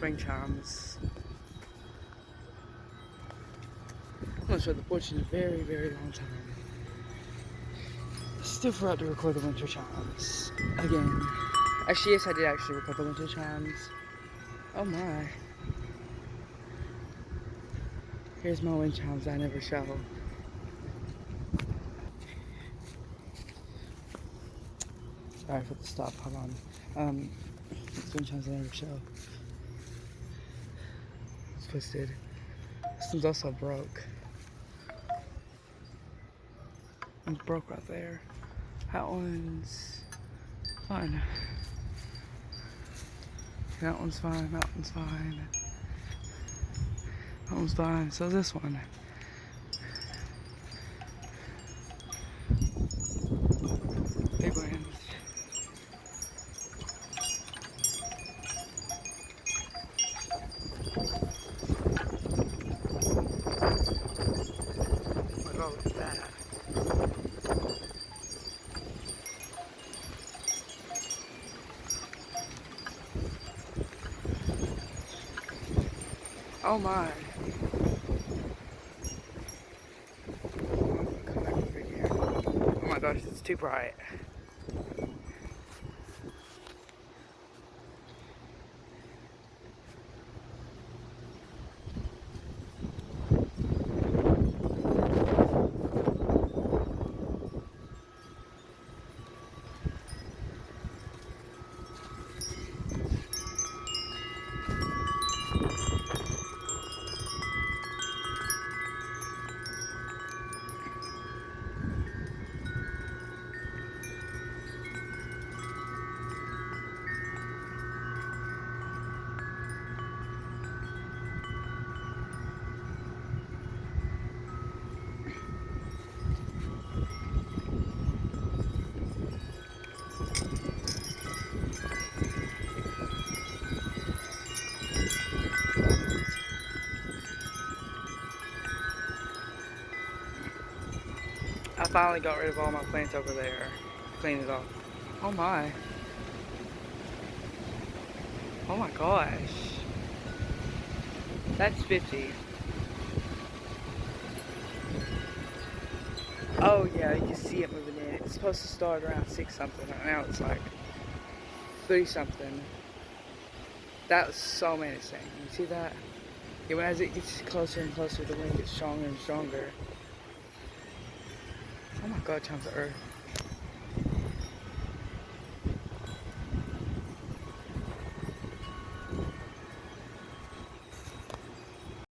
spring chimes. I'm gonna show the porch in a very, very long time. Still forgot to record the winter chimes again. Actually, yes, I did actually record the winter chimes. Oh my. Here's my wind chimes I never show. Sorry for the stop, hold on. It's wind chimes I never show. It's twisted. This one's also broke. One's broke right there. That one's fine. That one's fine, that one's fine. That one's fine, so this one. Big ones. Look at that. Oh my. Come back over here. Oh my gosh, it's too bright. I finally got rid of all my plants over there. Cleaned it off. Oh my. Oh my gosh. That's 50. Oh yeah, you can see it moving in. It's supposed to start around 6 something. Right now it's like 3 something. That was so menacing. You see that? Yeah, as it gets closer and closer, the wind gets stronger and stronger. Oh my god, times the earth.